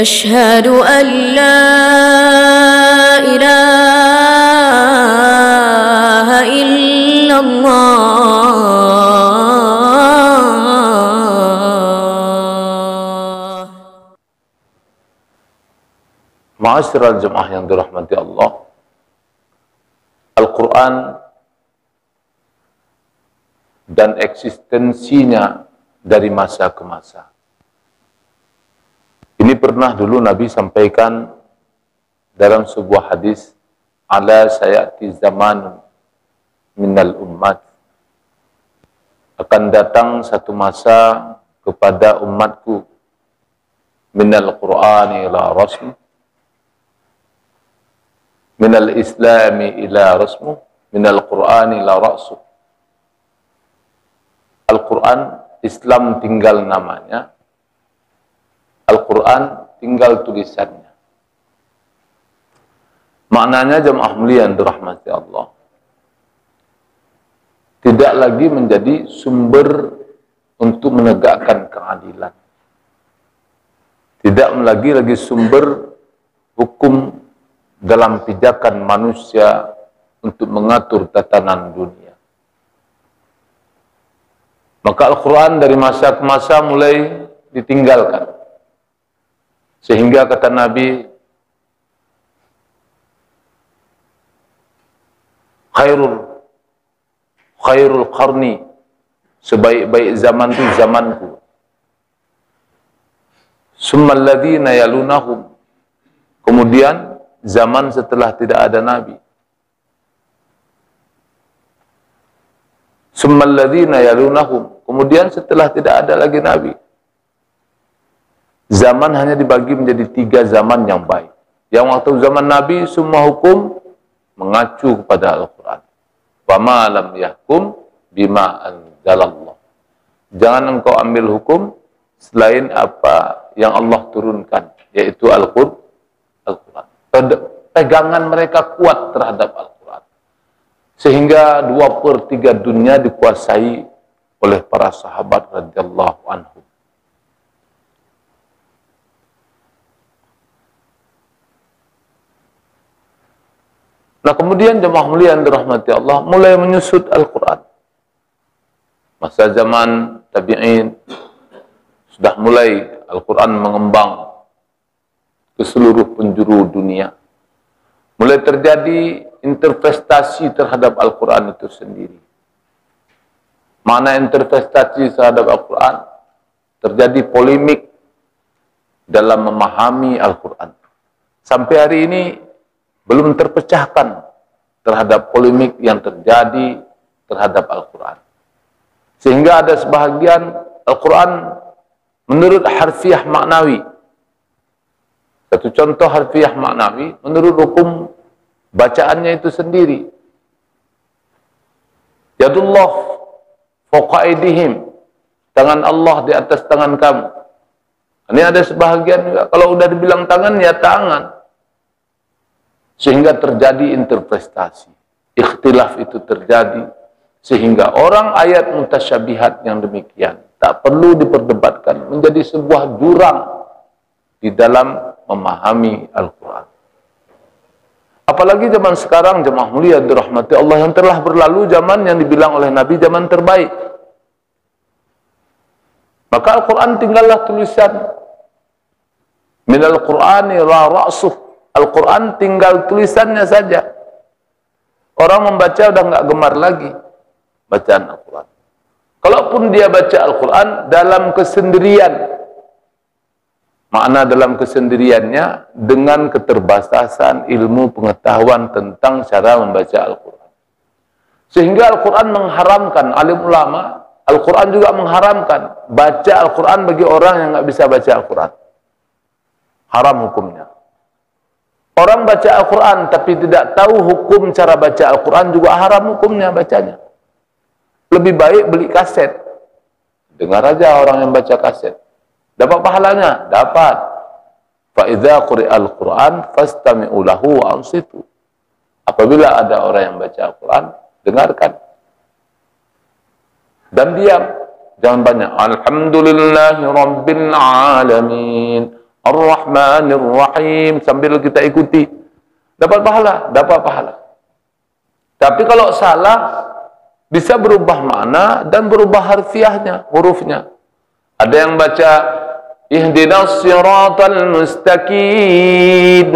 أشهد أن لا إله إلا الله. Ma'asyiral jemaah yang dirahmati Allah, Al-Quran dan eksistensinya dari masa ke masa. Ini pernah dulu Nabi sampaikan dalam sebuah hadis, ala sayati zaman minal ummat, akan datang satu masa kepada umatku, minal Qur'ani ila rasm, minal islami ila rasmu, minal Qur'ani ila ra'su. Al-Quran, Islam tinggal namanya, Al-Quran tinggal tulisannya. Maknanya jemaah mulia yang dirahmati Allah, tidak lagi menjadi sumber untuk menegakkan keadilan, tidak lagi sumber hukum dalam pijakan manusia untuk mengatur tatanan dunia. Maka Al-Quran dari masa ke masa mulai ditinggalkan. Sehingga kata Nabi, khairul qarni, sebaik-baik zaman itu zamanku. Summal ladzina yalunahum, kemudian zaman setelah tidak ada Nabi. Summal ladzina yalunahum, kemudian setelah tidak ada lagi Nabi. Zaman hanya dibagi menjadi 3 zaman yang baik. Yang waktu zaman Nabi semua hukum mengacu kepada Al-Quran. Wa ma lam yahkum bima anzalallah. Jangan engkau ambil hukum selain apa yang Allah turunkan, yaitu Al-Quran. Pegangan mereka kuat terhadap Al-Quran. Sehingga 2/3 dunia dikuasai oleh para sahabat radhiyallahu anhum. Nah kemudian jemaah mulia yang dirahmati Allah mulai menyusut Al-Quran. Masa zaman tabi'in sudah mulai Al-Quran mengembang ke seluruh penjuru dunia. Mulai terjadi interpretasi terhadap Al-Quran itu sendiri. Mana interpretasi terhadap Al-Quran? Terjadi polemik dalam memahami Al-Quran. Sampai hari ini belum terpecahkan terhadap polemik yang terjadi terhadap Al-Quran. Sehingga ada sebahagian Al-Quran menurut harfiah maknawi. Satu contoh harfiah maknawi, menurut hukum bacaannya itu sendiri. Yadullah fawqa aydihim, tangan Allah di atas tangan kamu. Ini ada sebahagian juga, kalau udah dibilang tangan, ya tangan. Sehingga terjadi interpretasi. Ikhtilaf itu terjadi. Sehingga orang ayat mutasyabihat yang demikian tak perlu diperdebatkan, menjadi sebuah jurang di dalam memahami Al-Quran. Apalagi zaman sekarang, jemaah mulia dirahmati Allah, yang telah berlalu zaman yang dibilang oleh Nabi zaman terbaik. Maka Al-Quran tinggallah tulisan. Minal Qur'ani la ra'suh. Al-Quran tinggal tulisannya saja. Orang membaca udah nggak gemar lagi bacaan Al-Quran. Kalaupun dia baca Al-Quran dalam kesendirian, makna dalam kesendiriannya dengan keterbatasan ilmu pengetahuan tentang cara membaca Al-Quran. Sehingga Al-Quran mengharamkan, alim ulama, Al-Quran juga mengharamkan baca Al-Quran bagi orang yang nggak bisa baca Al-Quran. Haram hukumnya. Orang baca Al-Quran tapi tidak tahu hukum cara baca Al-Quran juga haram hukumnya bacanya. Lebih baik beli kaset. Dengar aja orang yang baca kaset. Dapat pahalanya? Dapat. Fa idza quri'al Qur'an fastami'u lahu wa ansitu. Apabila ada orang yang baca Al-Quran, dengarkan. Dan diam. Jangan banyak. Alhamdulillahi rabbil alamin. Ar-Rahmanir Rahim, sambil kita ikuti, dapat pahala, dapat pahala. Tapi kalau salah, bisa berubah makna dan berubah harfiahnya, hurufnya. Ada yang baca ihdinas siratal mustaqim,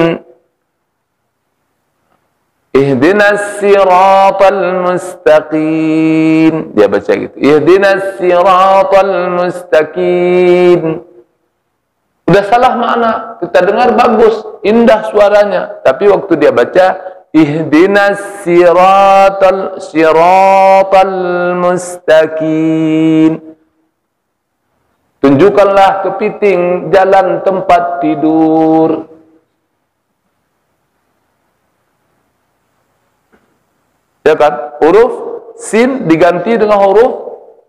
ihdinas siratal mustaqim, dia baca gitu, ihdinas siratal mustaqim. Udah salah makna, kita dengar bagus, indah suaranya, tapi waktu dia baca ihdinas siratal mustaqim, tunjukkanlah kepiting jalan tempat tidur. Ya kan? Huruf sin diganti dengan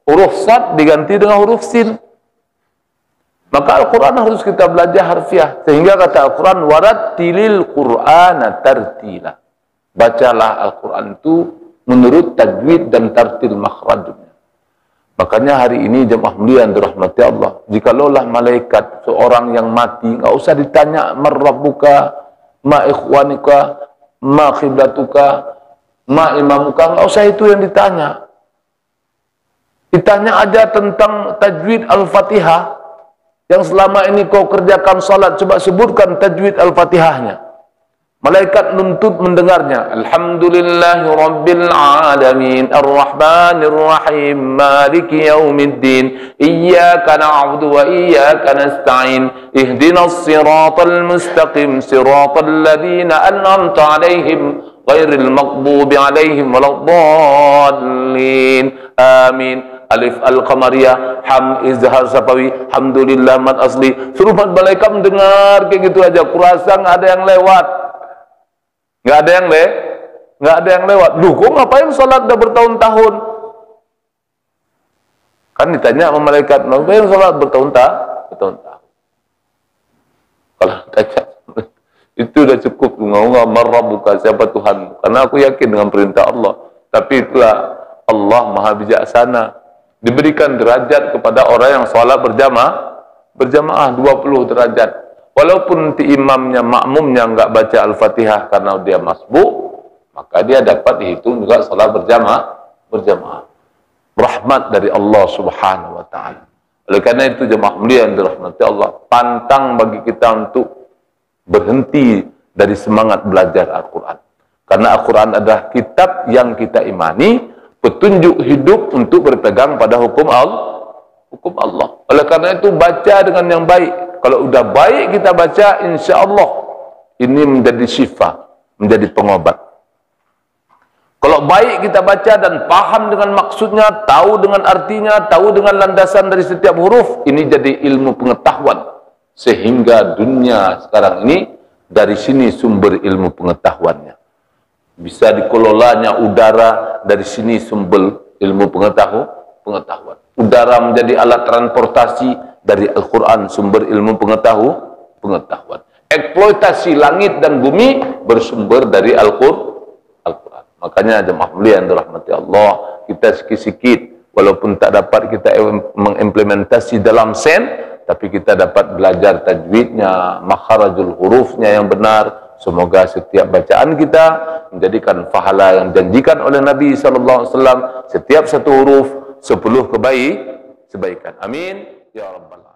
huruf sad diganti dengan huruf sin. Maka Al-Quran harus kita belajar harfiah. Sehingga kata Al-Quran, warattilil Qur'ana tartila. Bacalah Al-Quran itu menurut tajwid dan tartil makhrajnya. Makanya hari ini jemaah mulia yang dirahmati Allah, jikalau malaikat seorang yang mati, enggak usah ditanya marrabbuka, ma ikhwanuka, ma qiblatuka, ma imamuka, enggak usah itu yang ditanya. Ditanya aja tentang tajwid Al-Fatihah yang selama ini kau kerjakan salat, coba sebutkan tajwid Al-Fatihahnya. Malaikat nuntut mendengarnya. Alhamdulillahi Rabbil Alamin, Ar-Rahmanir Rahim, Maliki Yaumiddin, Iyyaka na'budu wa iyyaka nasta'in, Ihdinas siratal mustaqim, siratal ladzina an'amta 'alaihim, ghairil maghdubi 'alaihim waladdallin. Amin. Alif Al-Qamariyah, Ham Izhar Sapawi, Alhamdulillah Mat Asli. Suruh malaikat mendengar kayak gitu aja. Kurasa nggak ada yang lewat. Nggak ada yang lewat. Duh, kok ngapain sholat udah bertahun-tahun? Kan ditanya sama malaikat, ngapain sholat bertahun-tahun? Kalau tanya, itu udah cukup. Nggak marrabbuka, siapa Tuhan? Karena aku yakin dengan perintah Allah. Tapi itulah Allah Maha Bijaksana. Diberikan derajat kepada orang yang sholat berjamaah 20 derajat. Walaupun imamnya, makmumnya nggak baca Al-Fatihah karena dia masbuk, maka dia dapat dihitung juga salat berjamaah. Rahmat dari Allah Subhanahu wa taala. Oleh karena itu jemaah mulia yang dirahmati Allah, pantang bagi kita untuk berhenti dari semangat belajar Al-Qur'an. Karena Al-Qur'an adalah kitab yang kita imani, petunjuk hidup untuk berpegang pada hukum Allah. Oleh karena itu baca dengan yang baik. Kalau udah baik kita baca, insya Allah ini menjadi syifa, menjadi pengobat. Kalau baik kita baca dan paham dengan maksudnya, tahu dengan artinya, tahu dengan landasan dari setiap huruf, ini jadi ilmu pengetahuan. Sehingga dunia sekarang ini, dari sini sumber ilmu pengetahuannya. Bisa dikelolanya udara, dari sini sumber ilmu pengetahuan. Udara menjadi alat transportasi, dari Al-Quran sumber ilmu pengetahuan. Eksploitasi langit dan bumi bersumber dari Al-Quran. Makanya jemaah mulia yang dirahmati Allah, kita sikit-sikit walaupun tak dapat kita mengimplementasi dalam sen, tapi kita dapat belajar tajwidnya, makharajul hurufnya yang benar. Semoga setiap bacaan kita menjadikan pahala yang janjikan oleh Nabi SAW. Setiap satu huruf 10 kebaikan. Amin ya rabbal alamin.